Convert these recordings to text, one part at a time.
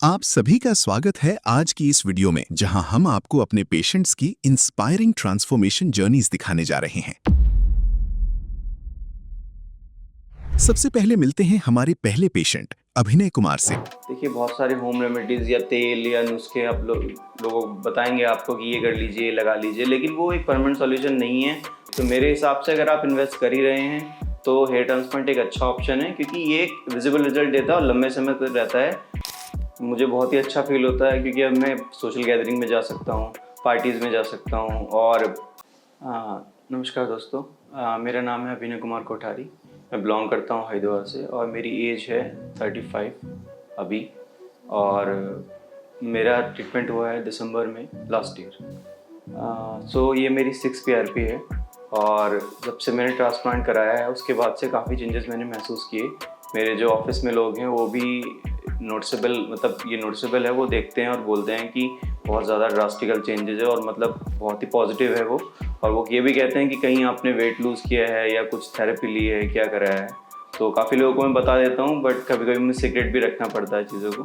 आप सभी का स्वागत है आज की इस वीडियो में, जहां हम आपको अपने पेशेंट्स की इंस्पायरिंग ट्रांसफॉर्मेशन जर्नीज दिखाने जा रहे हैं। सबसे पहले मिलते हैं हमारे पहले पेशेंट अभिनय कुमार से। देखिए, बहुत सारे होम रेमेडीज़ या तेल या नुस्खे आप लोग बताएंगे आपको कि ये कर लीजिए, लगा लीजिए, लेकिन वो एक परमानेंट सॉल्यूशन नहीं है। तो मेरे हिसाब से अगर आप इन्वेस्ट कर ही रहे हैं तो हेयर ट्रांसप्लांट एक अच्छा ऑप्शन है, क्योंकि ये एक विजिबल रिजल्ट देता है और लंबे समय तक रहता है। मुझे बहुत ही अच्छा फील होता है, क्योंकि अब मैं सोशल गैदरिंग में जा सकता हूँ, पार्टीज़ में जा सकता हूँ। और नमस्कार दोस्तों, मेरा नाम है अभिनय कुमार कोठारी। मैं बिलोंग करता हूँ हरिद्वार से और मेरी एज है 35 अभी। और मेरा ट्रीटमेंट हुआ है दिसंबर में लास्ट ईयर। सो ये मेरी 6 PRP है। और जब से मैंने ट्रांसप्लांट कराया है उसके बाद से काफ़ी चेंजेस मैंने महसूस किए। मेरे जो ऑफिस में लोग हैं वो भी नोटिसेबल, मतलब ये नोटिसेबल है, वो देखते हैं और बोलते हैं कि बहुत ज़्यादा ड्रास्टिकल चेंजेस है और मतलब बहुत ही पॉजिटिव है वो। और वो ये भी कहते हैं कि कहीं आपने वेट लूज़ किया है या कुछ थेरेपी ली है, क्या करा है। तो काफ़ी लोगों को मैं बता देता हूँ, बट कभी कभी मुझे सीक्रेट भी रखना पड़ता है चीज़ों को।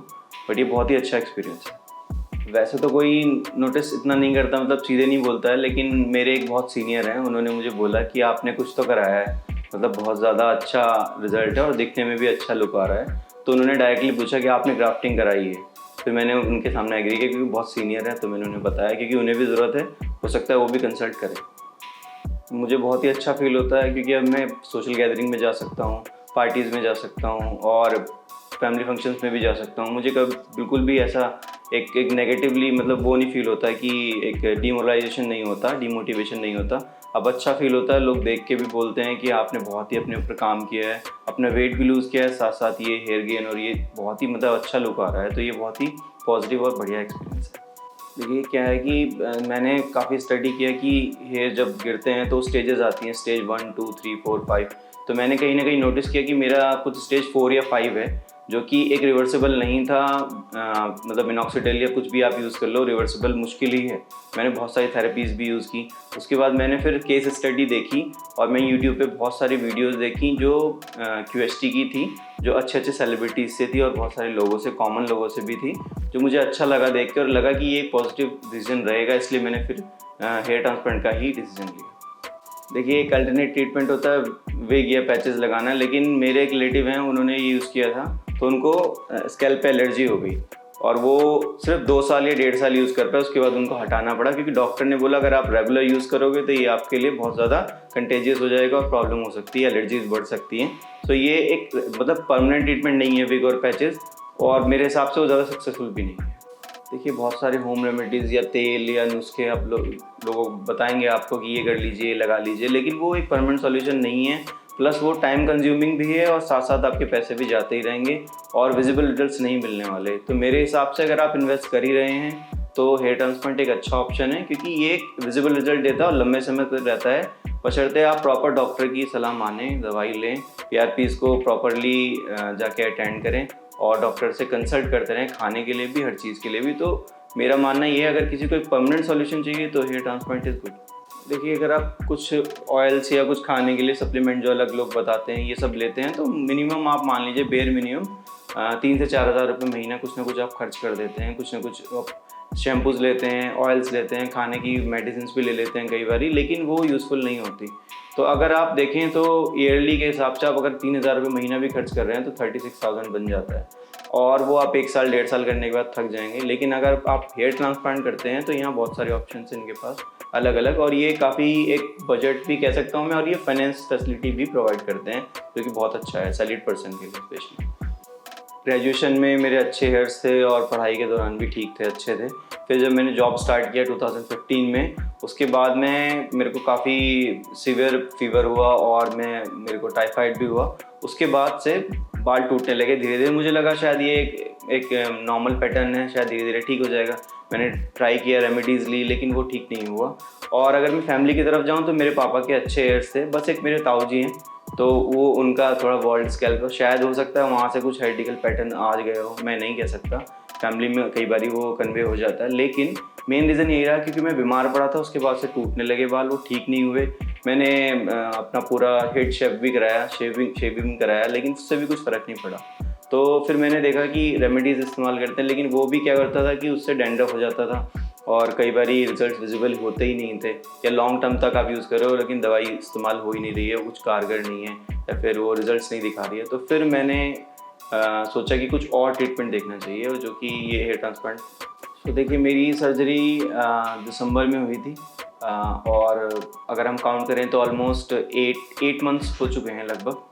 बट ये बहुत ही अच्छा एक्सपीरियंस है। वैसे तो कोई नोटिस इतना नहीं करता, मतलब सीधे नहीं बोलता है, लेकिन मेरे एक बहुत सीनियर हैं, उन्होंने मुझे बोला कि आपने कुछ तो कराया है, मतलब बहुत ज़्यादा अच्छा रिजल्ट है और दिखने में भी अच्छा लुक आ रहा है। तो उन्होंने डायरेक्टली पूछा कि आपने ग्राफ्टिंग कराई है। फिर मैंने उनके सामने एग्री किया, क्योंकि बहुत सीनियर है, तो मैंने उन्हें बताया, क्योंकि उन्हें भी ज़रूरत है, हो सकता है वो भी कंसल्ट करें। मुझे बहुत ही अच्छा फील होता है, क्योंकि अब मैं सोशल गैदरिंग में जा सकता हूँ, पार्टीज़ में जा सकता हूँ और फैमिली फंक्शंस में भी जा सकता हूँ। मुझे कभी बिल्कुल भी ऐसा एक नेगेटिवली, मतलब वो नहीं फील होता कि एक डिमोरलाइजेशन नहीं होता, डिमोटिवेशन नहीं होता। अब अच्छा फील होता है, लोग देख के भी बोलते हैं कि आपने बहुत ही अपने ऊपर काम किया है, अपना वेट भी लूज़ किया है, साथ साथ ये हेयर गेन, और ये बहुत ही मतलब अच्छा लुक आ रहा है। तो ये बहुत ही पॉजिटिव और बढ़िया एक्सपीरियंस है। देखिए क्या है कि मैंने काफ़ी स्टडी किया कि हेयर जब गिरते हैं तो स्टेजेस आती हैं, स्टेज 1, 2, 3, 4, 5। तो मैंने कहीं ना कहीं नोटिस किया कि मेरा कुछ स्टेज 4 या 5 है, जो कि एक रिवर्सिबल नहीं था। मतलब मिनॉक्सिडिल या कुछ भी आप यूज़ कर लो, रिवर्सिबल मुश्किल ही है। मैंने बहुत सारी थेरेपीज़ भी यूज़ की। उसके बाद मैंने फिर केस स्टडी देखी और मैं यूट्यूब पे बहुत सारी वीडियोस देखी जो QHT की थी, जो अच्छे अच्छे सेलिब्रिटीज़ से थी और बहुत सारे लोगों से, कॉमन लोगों से भी थी, जो मुझे अच्छा लगा देख के और लगा कि ये एक पॉजिटिव डिसीजन रहेगा, इसलिए मैंने फिर हेयर ट्रांसप्लांट का ही डिसीजन लिया। देखिए, एक अल्टरनेट ट्रीटमेंट होता है विग या पैचेस लगाना, लेकिन मेरे एक रिलेटिव हैं, उन्होंने ये यूज़ किया था तो उनको स्कैल्प पे एलर्जी हो गई और वो सिर्फ 2 साल या 1.5 साल यूज़ कर पाए। उसके बाद उनको हटाना पड़ा, क्योंकि डॉक्टर ने बोला अगर आप रेगुलर यूज़ करोगे तो ये आपके लिए बहुत ज़्यादा कंटेजियस हो जाएगा और प्रॉब्लम हो सकती है, एलर्जीज बढ़ सकती हैं। तो ये एक मतलब परमानेंट ट्रीटमेंट नहीं है विग और पैचेस, और मेरे हिसाब से वो ज़्यादा सक्सेसफुल भी नहीं है। देखिए, बहुत सारे होम रेमेडीज़ या तेल या नुस्खे आप लोग बताएंगे आपको कि ये कर लीजिए, लगा लीजिए, लेकिन वो एक परमानेंट सॉल्यूशन नहीं है। प्लस वो टाइम कंज्यूमिंग भी है और साथ साथ आपके पैसे भी जाते ही रहेंगे और विजिबल रिजल्ट्स नहीं मिलने वाले। तो मेरे हिसाब से अगर आप इन्वेस्ट कर ही रहे हैं तो हेयर ट्रांसप्लांट एक अच्छा ऑप्शन है, क्योंकि ये एक विजिबल रिजल्ट देता है और लंबे समय तक रहता है, बशर्ते आप प्रॉपर डॉक्टर की सलाह मानें, दवाई लें, PRPs को प्रॉपरली जाके अटेंड करें और डॉक्टर से कंसल्ट करते रहें, खाने के लिए भी, हर चीज़ के लिए भी। तो मेरा मानना ये है, अगर किसी को एक परमानेंट सॉल्यूशन चाहिए तो हेयर ट्रांसप्लांट इज़ गुड। देखिए, अगर आप कुछ ऑयल्स या कुछ खाने के लिए सप्लीमेंट जो अलग लोग बताते हैं ये सब लेते हैं, तो मिनिमम आप मान लीजिए बेयर मिनिमम 3 से 4 हज़ार रुपये महीना कुछ ना कुछ आप खर्च कर देते हैं। कुछ ना कुछ शैम्पूज़ लेते हैं, ऑयल्स लेते हैं, खाने की मेडिसिन भी ले लेते हैं कई बारी, लेकिन वो यूज़फुल नहीं होती। तो अगर आप देखें तो ईयरली के हिसाब से आप अगर 3,000 रुपये महीना भी खर्च कर रहे हैं तो 36,000 बन जाता है, और वो आप 1 साल 1.5 साल करने के बाद थक जाएंगे। लेकिन अगर आप हेयर ट्रांसप्लांट करते हैं तो यहाँ बहुत सारे ऑप्शन हैं इनके पास अलग अलग, और ये काफ़ी एक बजट भी कह सकता हूँ मैं, और ये फाइनेंस फैसिलिटी भी प्रोवाइड करते हैं, जो कि बहुत अच्छा है सैलरीड पर्सन के लिए स्पेशली। ग्रेजुएशन में मेरे अच्छे हेयर्स थे और पढ़ाई के दौरान भी ठीक थे, अच्छे थे। फिर जब मैंने जॉब स्टार्ट किया 2015 में, उसके बाद मेरे को काफ़ी सीवियर फीवर हुआ और मेरे को टाइफाइड भी हुआ। उसके बाद से बाल टूटने लगे धीरे धीरे। मुझे लगा शायद ये एक नॉर्मल पैटर्न है, शायद धीरे धीरे ठीक हो जाएगा। मैंने ट्राई किया, रेमेडीज़ ली, लेकिन वो ठीक नहीं हुआ। और अगर मैं फैमिली की तरफ जाऊँ तो मेरे पापा के अच्छे हेयर्स थे, बस एक मेरे ताऊ जी हैं, तो वो उनका थोड़ा बॉल्ड स्कैल्प, शायद हो सकता है वहाँ से कुछ हेरिडिकल पैटर्न आ गए हो, मैं नहीं कह सकता। फैमिली में कई बारी वो कन्वे हो जाता है, लेकिन मेन रीज़न यही रहा क्योंकि मैं बीमार पड़ा था, उसके बाद से टूटने लगे बाल, वो ठीक नहीं हुए। मैंने अपना पूरा हेड शेव भी कराया, शेविंग कराया, लेकिन उससे भी कुछ फ़र्क नहीं पड़ा। तो फिर मैंने देखा कि रेमेडीज़ इस्तेमाल करते हैं, लेकिन वो भी क्या करता था कि उससे डैंड्रफ हो जाता था और कई बार रिजल्ट विजिबल होते ही नहीं थे, या लॉन्ग टर्म तक आप यूज़ कर रहे हो लेकिन दवाई इस्तेमाल हो ही नहीं रही है, कुछ कारगर नहीं है या फिर वो रिजल्ट्स नहीं दिखा रही है। तो फिर मैंने सोचा कि कुछ और ट्रीटमेंट देखना चाहिए, जो कि ये हेयर ट्रांसप्लांट। तो देखिए, मेरी सर्जरी दिसंबर में हुई थी और अगर हम काउंट करें तो ऑलमोस्ट 8 मंथ्स हो चुके हैं, लगभग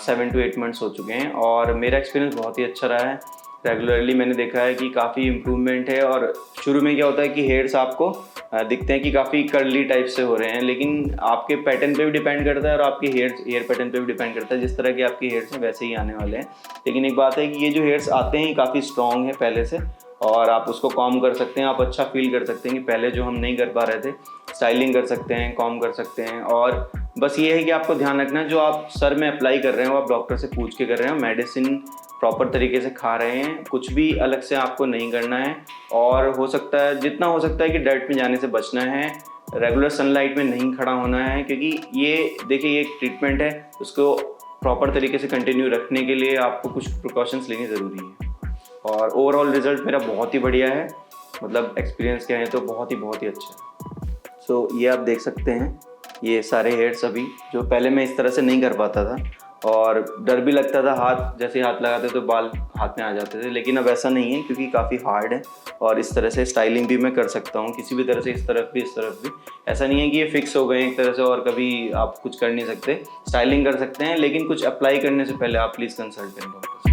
7 to 8 मंथ्स हो चुके हैं, और मेरा एक्सपीरियंस बहुत ही अच्छा रहा है। रेगुलरली मैंने देखा है कि काफ़ी इम्प्रूवमेंट है, और शुरू में क्या होता है कि हेयर्स आपको दिखते हैं कि काफ़ी कर्ली टाइप से हो रहे हैं, लेकिन आपके पैटर्न पे भी डिपेंड करता है और आपके हेयर पैटर्न पे भी डिपेंड करता है। जिस तरह के आपके हेयर्स हैं वैसे ही आने वाले हैं, लेकिन एक बात है कि ये जो हेयर्स आते हैं काफ़ी स्ट्रॉन्ग है पहले से, और आप उसको कॉम कर सकते हैं। आप अच्छा फील कर सकते हैं कि पहले जो हम नहीं कर पा रहे थे, स्टाइलिंग कर सकते हैं, कॉम कर सकते हैं। और बस ये है कि आपको ध्यान रखना है, जो आप सर में अप्लाई कर रहे हो आप डॉक्टर से पूछ के कर रहे हो, मेडिसिन प्रॉपर तरीके से खा रहे हैं, कुछ भी अलग से आपको नहीं करना है, और हो सकता है जितना हो सकता है कि डर्ट में जाने से बचना है, रेगुलर सनलाइट में नहीं खड़ा होना है, क्योंकि ये देखिए ये एक ट्रीटमेंट है, उसको प्रॉपर तरीके से कंटिन्यू रखने के लिए आपको कुछ प्रिकॉशंस लेनी ज़रूरी है। और ओवरऑल रिज़ल्ट मेरा बहुत ही बढ़िया है, मतलब एक्सपीरियंस कहें तो बहुत ही अच्छा है। सो ये आप देख सकते हैं, ये सारे हेयर्स अभी, जो पहले मैं इस तरह से नहीं कर पाता था और डर भी लगता था, हाथ जैसे हाथ लगाते तो बाल हाथ में आ जाते थे, लेकिन अब ऐसा नहीं है क्योंकि काफ़ी हार्ड है, और इस तरह से स्टाइलिंग भी मैं कर सकता हूँ किसी भी तरह से, इस तरफ भी इस तरफ भी। ऐसा नहीं है कि ये फिक्स हो गए एक तरह से और कभी आप कुछ कर नहीं सकते, स्टाइलिंग कर सकते हैं, लेकिन कुछ अप्लाई करने से पहले आप प्लीज़ कंसल्ट करें डॉक्टर से।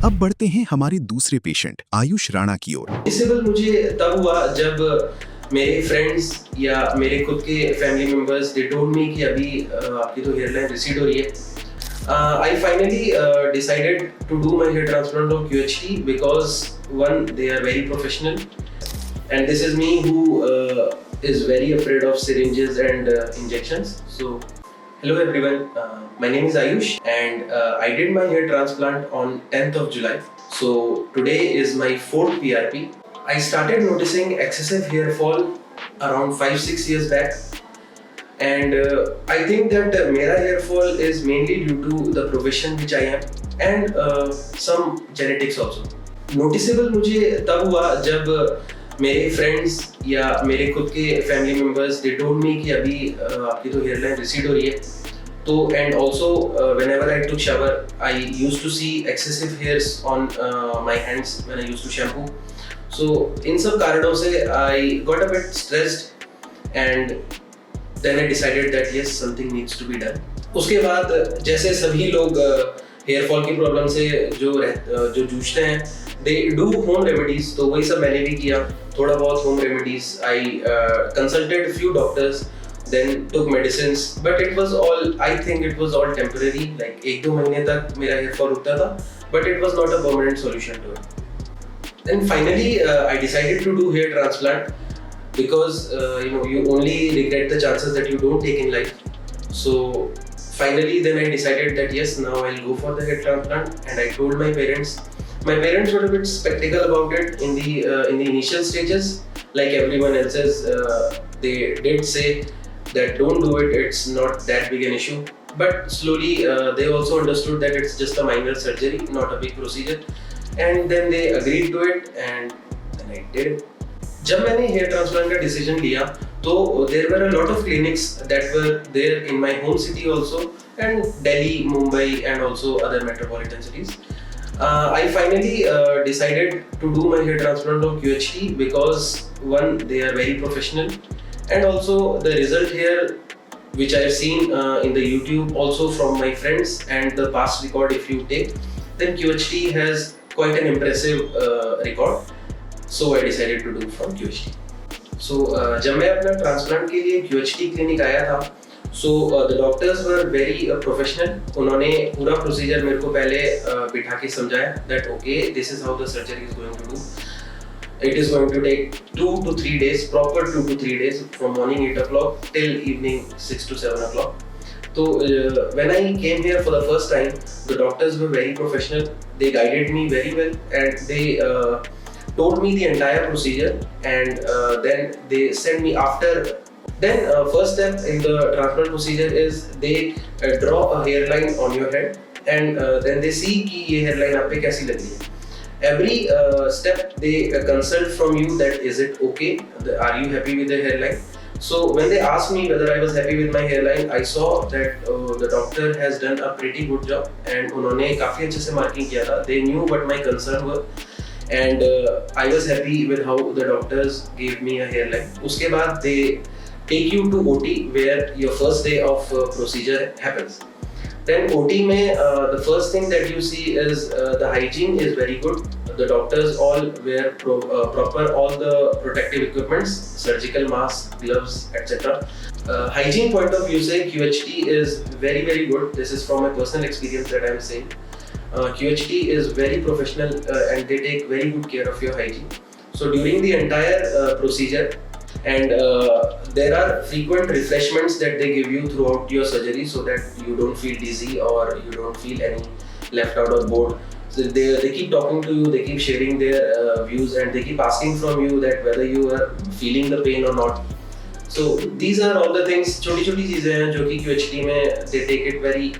अब बढ़ते हैं हमारे दूसरे पेशेंट आयुष राणा की ओर। नोटिसेबल मुझे तब हुआ जब मेरे फ्रेंड्स या मेरे खुद के family members they told me कि अभी आपकी तो हेयर लाइन रिसीड हो रही है। I finally decided to do my hair transplant of QHT because one, they are very professional, and this is me who is very afraid of syringes and injections. So hello everyone, my name is Ayush, and I did my hair transplant on 10th of July. So today is my 4th PRP. I started noticing excessive hair fall around 5-6 years back, and I think that mera hair fall is mainly due to the profession which I am and some genetics also. Noticeable मुझे तब हुआ जब मेरे friends या मेरे खुद के family members they told me कि अभी आपकी तो हेयर लाइन रिसीड हो रही है। तो and also whenever I took shower I used to see excessive hairs on my hands when I used to shampoo. So इन सब कारणों से I got a bit stressed and then I decided that yes, something needs to be done. उसके बाद जैसे सभी लोग hair fall की problem से जो जूझते हैं, दे डू होम रेमेडीज। तो वही सब मैंने भी किया, थोड़ा बहुत home remedies. I consulted few doctors, then took medicines, but it was all, I think it was all temporary, like 1-2 महीने तक मेरा हेयर फॉल रुकता था, but it was not a permanent solution to it. Then finally I decided to do hair transplant because you only regret the chances that you don't take in life. So finally then I decided that yes, now I'll go for the hair transplant, and I told my parents. My parents were a bit skeptical about it in the initial stages, like everyone else's. They did say that don't do it, it's not that big an issue, but slowly they also understood that it's just a minor surgery, not a big procedure, and then they agreed to it, and then I did it. जब मैंने hair transplant का decision लिया, तो there were a lot of clinics that were there in my home city also, and Delhi, Mumbai, and also other metropolitan cities. I finally decided to do my hair transplant of QHT because one, they are very professional, and also the result here, which I have seen in the YouTube, also from my friends, and the past record if you take, then QHT has quite an impressive record. So I decided to do from QHT. So जब मैं अपना transplant के लिए QHT clinic आया था, so the doctors were very professional. उन्होंने पूरा procedure मेरे को पहले बिठा के समझाया that okay, this is how the surgery is going to do. It is going to take 2 to 3 days, proper 2 to 3 days, from morning 8 o'clock till evening 6 to 7 o'clock. So when I came here for the first time, the doctors were very professional. They guided me very well, and they told me the entire procedure, and then they sent me after. Then first step in the transplant procedure is they draw a hairline on your head, and then they see कि ये hairline आप पे कैसी लग रही है. Every step they consult from you that is it okay, are you happy with the hairline. So when they asked me whether I was happy with my hairline, I saw that the doctor has done a pretty good job, and उन्होंने काफी अच्छे से marking किया था. They knew what my concern were, and I was happy with how the doctors gave me a hairline. उसके बाद they take you to OT where your first day of procedure happens. Then OT में the first thing that you see is the hygiene is very good. The doctors all wear proper all the protective equipments, surgical masks, gloves, etc. Hygiene point of view से QHT is very good. This is from my personal experience that I am saying. QHT is very professional and they take very good care of your hygiene. So during the entire procedure, and there are frequent refreshments that they give you throughout your surgery so that you don't feel dizzy or you don't feel any left out or bored. So they keep talking to you, they keep sharing their views, and they keep asking from you that whether you are feeling the pain or not. So these are all the things, छोटी चीजें हैं जो कि QHT में they take it very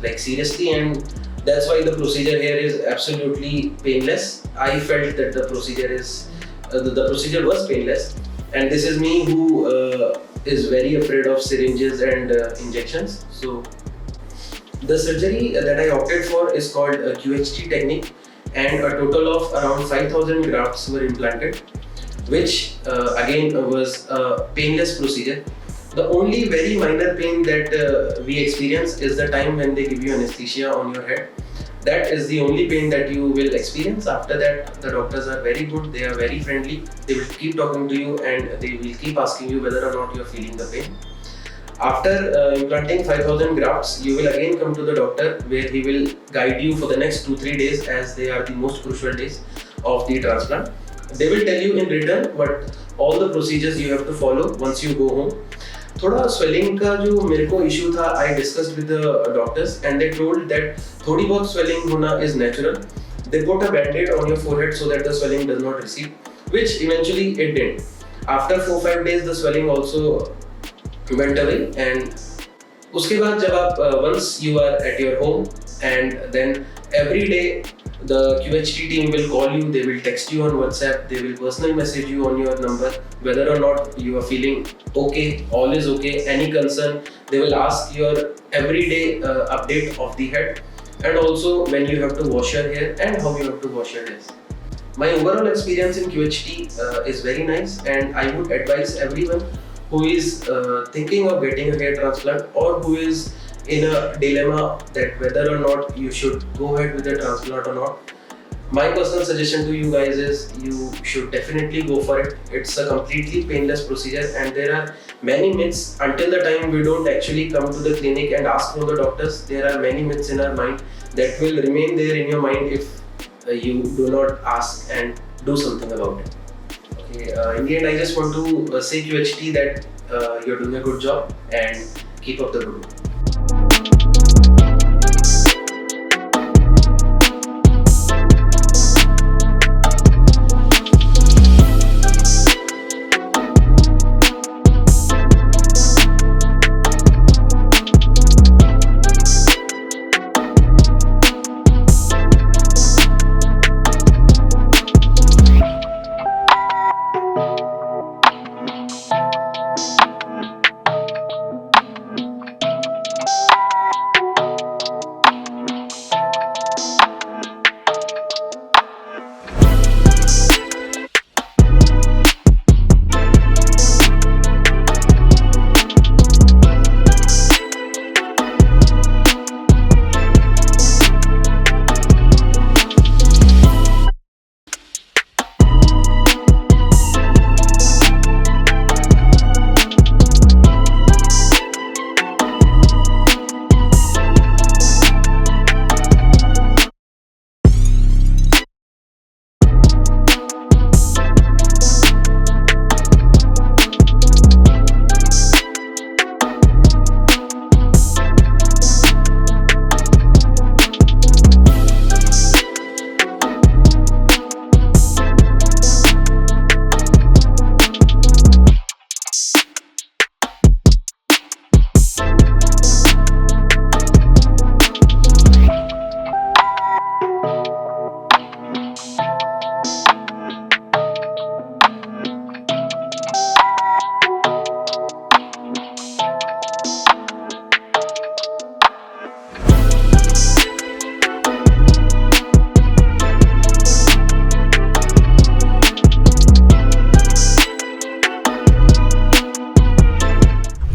like seriously, and that's why the procedure here is absolutely painless. I felt that the procedure was painless. And this is me who is very afraid of syringes and injections. So the surgery that I opted for is called a QHT technique, and a total of around 5,000 grafts were implanted, which again was a painless procedure. The only very minor pain that we experience is the time when they give you anesthesia on your head. That is the only pain that you will experience. After that, the doctors are very good, they are very friendly, they will keep talking to you, and they will keep asking you whether or not you are feeling the pain. After implanting 5,000 grafts, you will again come to the doctor where he will guide you for the next 2-3 days, as they are the most crucial days of the transplant. They will tell you in written what all the procedures you have to follow once you go home. थोड़ा swelling का जो मेरे को issue था, I discussed with the doctors, and they told that थोड़ी बहुत swelling होना is natural. They put a band-aid on your forehead so that the swelling does not recede, which eventually it did. After 4-5 days, the swelling also went away, and उसके बाद जब आप once you are at your home, and then every day the QHT team will call you, they will text you on WhatsApp, they will personal message you on your number whether or not you are feeling okay, all is okay, any concern. They will ask your everyday update of the head, and also when you have to wash your hair and how you have to wash your hair. My overall experience in QHT is very nice, and I would advise everyone who is thinking of getting a hair transplant or who is in a dilemma that whether or not you should go ahead with the transplant or not, my personal suggestion to you guys is you should definitely go for it. It's a completely painless procedure, and there are many myths. Until the time we don't actually come to the clinic and ask from the doctors, there are many myths in our mind that will remain there in your mind if you do not ask and do something about it. Okay, in the end, I just want to say QHT that you're doing a good job and keep up the good work.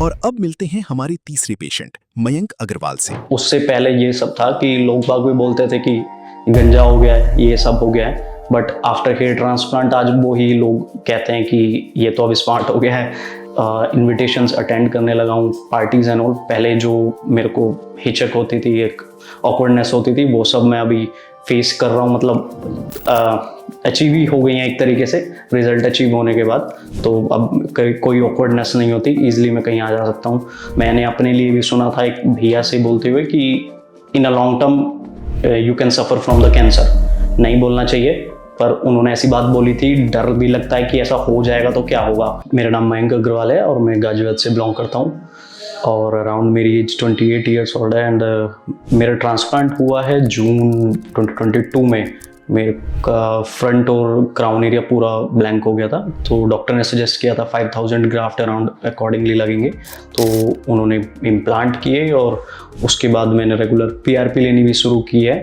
और अब मिलते हैं हमारी तीसरी patient Mayank Agarwal से। उससे पहले ये सब था कि लोग बाग भी बोलते थे कि गंजा हो गया है, ये सब हो गया है, बट आफ्टर हेयर ट्रांसप्लांट आज वो ही लोग कहते हैं कि ये तो अब स्मार्ट हो गया है। इनविटेशंस अटेंड करने लगा हूँ, पार्टीज एंड ऑल। पहले जो मेरे को हिचक होती थी, एक ऑकवर्डनेस होती थी, वो सब मैं अभी फेस कर रहा हूँ। मतलब अचीव ही हो गई हैं एक तरीके से, रिजल्ट अचीव होने के बाद। तो अब कोई ऑकवर्डनेस नहीं होती, ईजिली मैं कहीं आ जा सकता हूँ। मैंने अपने लिए भी सुना था एक भैया से बोलते हुए कि in a long term you can suffer from the cancer. नहीं बोलना चाहिए, पर उन्होंने ऐसी बात बोली थी। डर भी लगता है कि ऐसा हो जाएगा तो क्या होगा। मेरा नाम मयंक अग्रवाल है और मैं गाजियाबाद से बिलोंग करता हूँ और अराउंड मेरी एज 28 ईयर्स ओल्ड है। एंड मेरा ट्रांसप्लांट हुआ है जून 2022 में। मेरे का फ्रंट और क्राउन एरिया पूरा ब्लैंक हो गया था, तो डॉक्टर ने सजेस्ट किया था 5000 ग्राफ्ट अराउंड अकॉर्डिंगली लगेंगे। तो उन्होंने इम्प्लांट किए और उसके बाद मैंने रेगुलर PRP लेनी भी शुरू की है।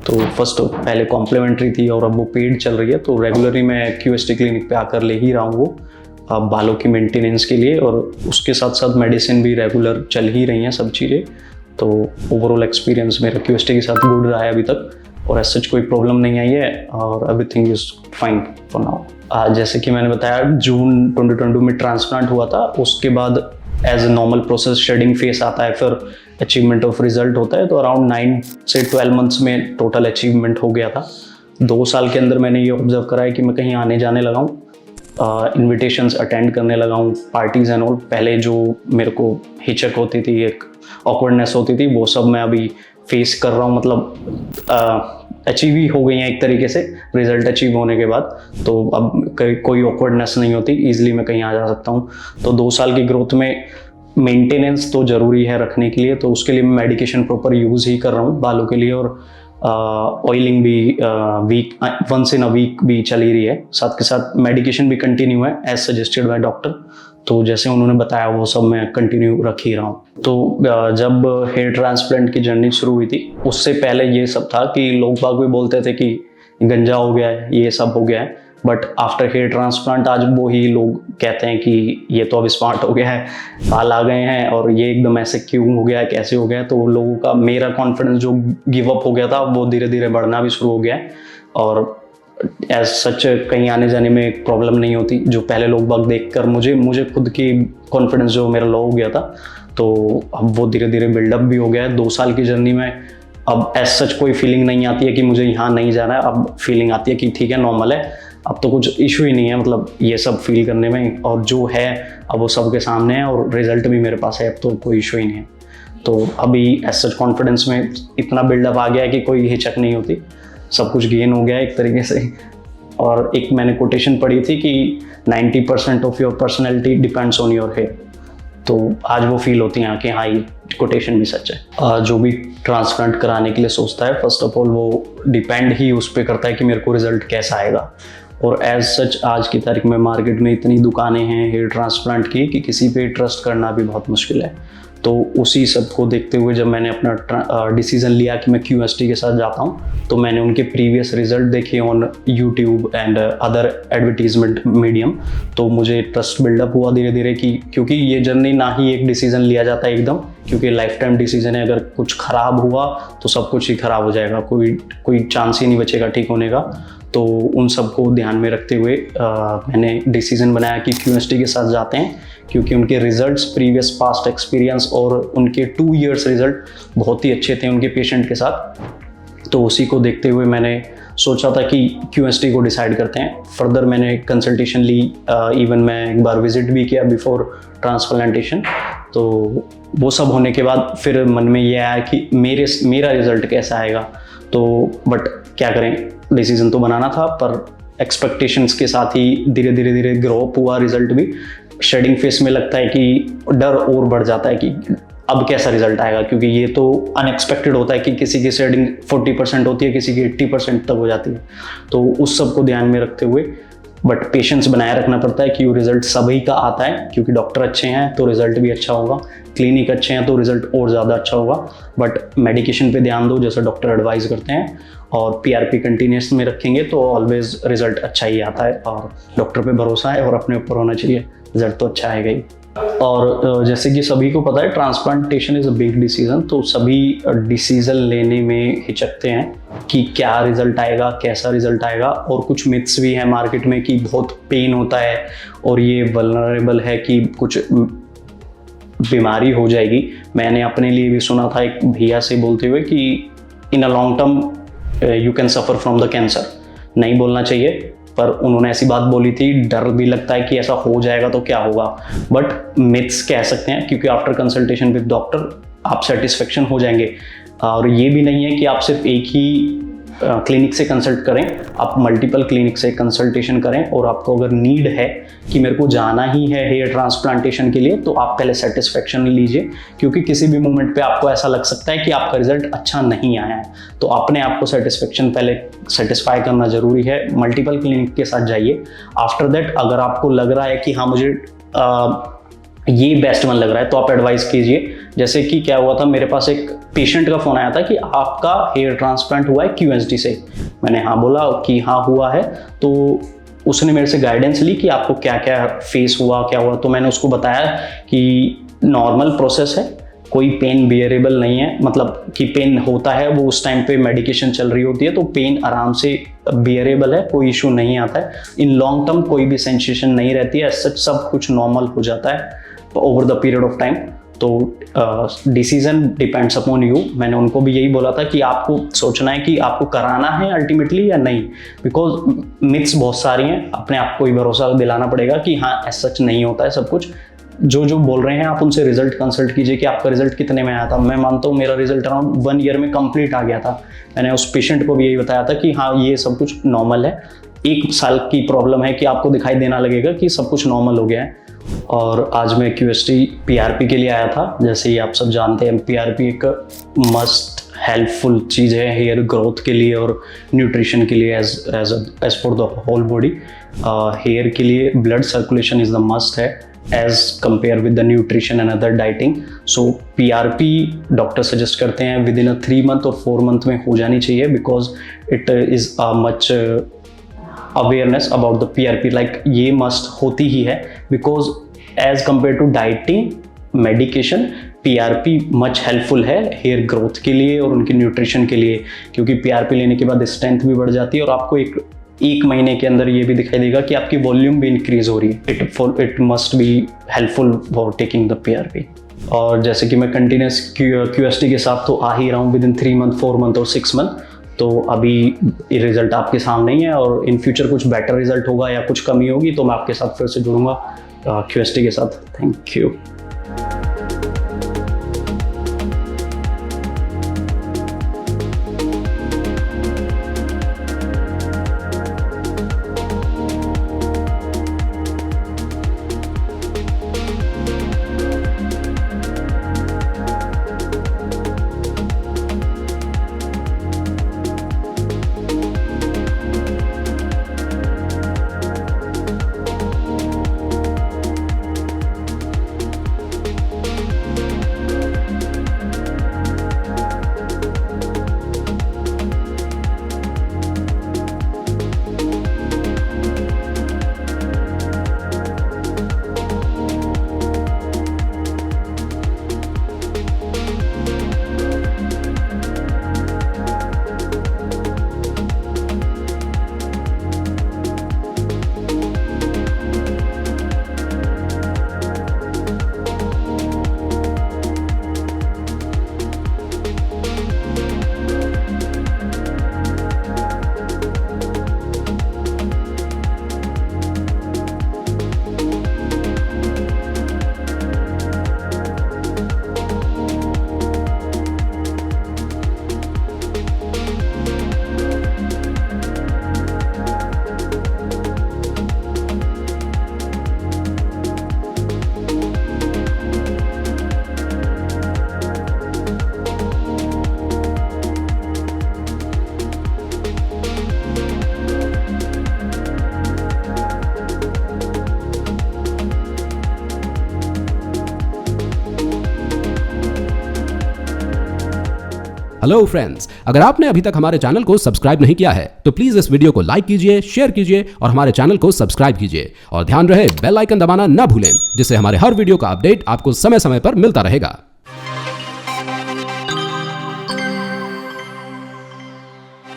तो फर्स्ट पहले कॉम्प्लीमेंट्री थी और अब वो पेड चल रही है। तो रेगुलरली मैं QST क्लिनिक पे आकर ले ही रहा हूँ वो बालों की मेंटेनेंस के लिए, और उसके साथ साथ मेडिसिन भी रेगुलर चल ही रही हैं सब चीज़ें। तो ओवरऑल एक्सपीरियंस मेरा QST के साथ गुड रहा है अभी तक, और ऐसा कोई प्रॉब्लम नहीं आई है और everything is fine for now. जैसे कि मैंने बताया, जून 2022 में ट्रांसप्लांट हुआ था। उसके बाद as a normal process shedding phase आता है, फिर अचीवमेंट ऑफ रिजल्ट होता है। तो अराउंड 9 से 12 मंथ्स में टोटल अचीवमेंट हो गया था। 2 साल के अंदर मैंने ये ऑब्जर्व करा है कि मैं कहीं आने जाने लगा हूँ, इन्विटेशंस अटेंड करने लगा हूँ, पार्टीज एंड ऑल। पहले जो मेरे को हिचक होती थी, एक ऑकवर्डनेस होती थी, वो सब मैं अभी फेस कर रहा हूँ। मतलब अचीव ही हो गई हैं एक तरीके से, रिजल्ट अचीव होने के बाद। तो अब कोई ऑकवर्डनेस नहीं होती, ईजिली मैं कहीं आ जा सकता हूँ। तो 2 साल की ग्रोथ में मेंटेनेंस तो ज़रूरी है रखने के लिए, तो उसके लिए मैं मेडिकेशन प्रॉपर यूज़ ही कर रहा हूँ बालों के लिए। और ऑयलिंग भी वीक 1 इन अ वीक भी चल ही रही है। साथ के साथ मेडिकेशन भी कंटिन्यू है एज सजेस्टेड बाय डॉक्टर। तो जैसे उन्होंने बताया वो सब मैं कंटिन्यू रख ही रहा हूँ। तो जब हेयर ट्रांसप्लांट की जर्नी शुरू हुई थी, उससे पहले ये सब था कि लोग बाग भी बोलते थे कि गंजा हो गया है, ये सब हो गया है, बट आफ्टर हेयर ट्रांसप्लांट आज वो ही लोग कहते हैं कि ये तो अब स्मार्ट हो गया है, बाल आ गए हैं और ये एकदम ऐसे क्यों हो गया है, कैसे हो गया है। तो लोगों का मेरा कॉन्फिडेंस जो गिव अप हो गया था वो धीरे धीरे बढ़ना भी शुरू हो गया है। और एज सच कहीं आने जाने में एक प्रॉब्लम नहीं होती। जो पहले लोग बाग देखकर मुझे खुद की कॉन्फिडेंस जो मेरा लो हो गया था, तो अब वो धीरे धीरे बिल्डअप भी हो गया है। 2 साल की जर्नी में अब एज सच कोई फीलिंग नहीं आती है कि मुझे यहाँ नहीं जाना है। अब फीलिंग आती है कि ठीक है, नॉर्मल है, अब तो कुछ इशू ही नहीं है मतलब ये सब फील करने में। और जो है अब वो सबके सामने है और रिजल्ट भी मेरे पास है, अब तो कोई इशू ही नहीं है। तो अभी एज सच कॉन्फिडेंस में इतना बिल्डअप आ गया है कि कोई हिचक नहीं होती, सब कुछ गेन हो गया है एक तरीके से। और एक मैंने कोटेशन पढ़ी थी कि 90% of your personality depends on your hair. तो आज वो फील होती है कि हाँ, ये कोटेशन भी सच है। जो भी ट्रांसप्लांट कराने के लिए सोचता है, फर्स्ट ऑफ ऑल वो डिपेंड ही उस पर करता है कि मेरे को रिजल्ट कैसा आएगा। और एज सच आज की तारीख में मार्केट में इतनी दुकानें हैं हेयर ट्रांसप्लांट की कि किसी पे ट्रस्ट करना भी बहुत मुश्किल है। तो उसी सब को देखते हुए जब मैंने अपना डिसीज़न लिया कि मैं QST के साथ जाता हूँ, तो मैंने उनके प्रीवियस रिजल्ट देखे on YouTube and other advertisement medium. तो मुझे ट्रस्ट बिल्डअप हुआ धीरे धीरे कि क्योंकि ये जर्नी ना ही एक डिसीज़न लिया जाता है एकदम, क्योंकि लाइफ टाइम डिसीज़न है। अगर कुछ ख़राब हुआ तो सब कुछ ही ख़राब हो जाएगा, कोई चांस ही नहीं बचेगा ठीक होने का। तो उन सबको ध्यान में रखते हुए मैंने डिसीज़न बनाया कि QST के साथ जाते हैं, क्योंकि उनके रिजल्ट्स, प्रीवियस पास्ट एक्सपीरियंस और उनके 2 इयर्स रिजल्ट बहुत ही अच्छे थे उनके पेशेंट के साथ। तो उसी को देखते हुए मैंने सोचा था कि QST को डिसाइड करते हैं। फर्दर मैंने कंसल्टेशन ली, इवन मैं एक बार विजिट भी किया बिफोर ट्रांसप्लांटेशन। तो वो सब होने के बाद फिर मन में ये आया कि मेरा रिजल्ट कैसा आएगा। तो बट क्या करें, डिसीजन तो बनाना था, पर एक्सपेक्टेशंस के साथ ही धीरे धीरे ग्रो अप हुआ रिजल्ट भी। शेडिंग फेस में लगता है कि डर और बढ़ जाता है कि अब कैसा रिजल्ट आएगा, क्योंकि ये तो अनएक्सपेक्टेड होता है कि किसी की शेडिंग 40% होती है, किसी की 80% तक हो जाती है। तो उस सब को ध्यान में रखते हुए बट पेशेंस बनाए रखना पड़ता है कि वो रिजल्ट सभी का आता है, क्योंकि डॉक्टर अच्छे हैं तो रिजल्ट भी अच्छा होगा, क्लिनिक अच्छे हैं तो रिजल्ट और ज़्यादा अच्छा होगा। बट मेडिकेशन पे ध्यान दो जैसा डॉक्टर एडवाइस करते हैं, और PRP कंटिन्यूस में रखेंगे तो ऑलवेज रिजल्ट अच्छा ही आता है। और डॉक्टर पे भरोसा है और अपने ऊपर होना चाहिए, रिजल्ट तो अच्छा आएगा ही। और जैसे कि सभी को पता है transplantation is a big decision, तो सभी डिसीजन लेने में हिचकते हैं कि क्या रिजल्ट आएगा, कैसा रिजल्ट आएगा। और कुछ मिथ्स भी हैं मार्केट में कि बहुत पेन होता है और ये वल्नरेबल है कि कुछ बीमारी हो जाएगी। मैंने अपने लिए भी सुना था एक भैया से बोलते हुए कि in a long term you can suffer from the cancer. नहीं बोलना चाहिए, पर उन्होंने ऐसी बात बोली थी। डर भी लगता है कि ऐसा हो जाएगा तो क्या होगा, बट मिथ्स कह सकते हैं, क्योंकि आफ्टर कंसल्टेशन विद डॉक्टर आप सेटिस्फेक्शन हो जाएंगे। और ये भी नहीं है कि आप सिर्फ एक ही क्लिनिक से कंसल्ट करें, आप मल्टीपल क्लिनिक से कंसल्टेशन करें। और आपको अगर नीड है कि मेरे को जाना ही है हेयर ट्रांसप्लांटेशन के लिए, तो आप पहले सेटिस्फेक्शन लीजिए, क्योंकि किसी भी मोमेंट पे आपको ऐसा लग सकता है कि आपका रिजल्ट अच्छा नहीं आया है। तो अपने आप को सेटिस्फेक्शन पहले सेटिस्फाई करना ज़रूरी है। मल्टीपल क्लिनिक के साथ जाइए। आफ्टर दैट अगर आपको लग रहा है कि हाँ मुझे ये बेस्ट वन लग रहा है, तो आप एडवाइस कीजिए। जैसे कि क्या हुआ था, मेरे पास एक पेशेंट का फ़ोन आया था कि आपका हेयर ट्रांसप्लांट हुआ है QST से। मैंने हाँ बोला कि हाँ हुआ है। तो उसने मेरे से गाइडेंस ली कि आपको क्या क्या फेस हुआ, क्या हुआ। तो मैंने उसको बताया कि नॉर्मल प्रोसेस है, कोई पेन बियरेबल नहीं है, मतलब कि पेन होता है वो उस टाइम पे मेडिकेशन चल रही होती है, तो पेन आराम से बियरेबल है, कोई इशू नहीं आता है। इन लॉन्ग टर्म कोई भी सेंसेशन नहीं रहती है, सच सब कुछ नॉर्मल हो जाता है over the period of time. तो डिसीजन डिपेंड्स अपॉन यू। मैंने उनको भी यही बोला था कि आपको सोचना है कि आपको कराना है अल्टीमेटली या नहीं, बिकॉज मिथ्स बहुत सारी हैं। अपने आप को ही भरोसा दिलाना पड़ेगा कि हाँ ऐसा सच नहीं होता है सब कुछ। जो बोल रहे हैं आप उनसे रिजल्ट कंसल्ट कीजिए कि आपका रिजल्ट कितने में आया था। मैं मानता हूँ मेरा रिजल्ट अराउंड 1 ईयर में कंप्लीट आ गया था। मैंने उस पेशेंट को भी यही बताया था कि हाँ ये सब कुछ नॉर्मल है, 1 साल की प्रॉब्लम है कि आपको दिखाई देना लगेगा कि सब कुछ नॉर्मल हो गया है। और आज मैं QST PRP के लिए आया था। जैसे ही आप सब जानते हैं PRP एक मस्ट हेल्पफुल चीज़ है हेयर ग्रोथ के लिए और न्यूट्रिशन के लिए as for the whole body. Hair के लिए blood circulation is the must है as compare with the nutrition and other dieting. So PRP doctor suggest करते हैं विद इन 3 मंथ और 4 मंथ में हो जानी चाहिए, because it is a much awareness about the PRP, like ये must होती ही है, because as compare to dieting medication PRP much helpful है हेयर ग्रोथ के लिए और उनकी न्यूट्रिशन के लिए, क्योंकि पीआरपी लेने के बाद स्ट्रेंथ भी बढ़ जाती है और आपको एक महीने के अंदर ये भी दिखाई देगा कि आपकी वॉल्यूम भी इंक्रीज हो रही है। It must be helpful for taking the PRP. और जैसे कि मैं कंटिन्यूस क्यूएसटी के साथ तो आ ही रहा हूँ विद इन 3 मंथ, 4 मंथ और 6 मंथ, तो अभी ये रिजल्ट आपके सामने ही है और इन फ्यूचर कुछ बेटर रिजल्ट होगा या कुछ कमी होगी तो मैं आपके साथ फिर से जुड़ूंगा क्यूएसटी के साथ। Thank you. हेलो फ्रेंड्स, अगर आपने अभी तक हमारे चैनल को सब्सक्राइब नहीं किया है तो प्लीज इस वीडियो को लाइक कीजिए, शेयर कीजिए और हमारे चैनल को सब्सक्राइब कीजिए और ध्यान रहे बेल आइकन दबाना ना भूलें, जिससे हमारे हर वीडियो का अपडेट आपको समय समय पर मिलता रहेगा।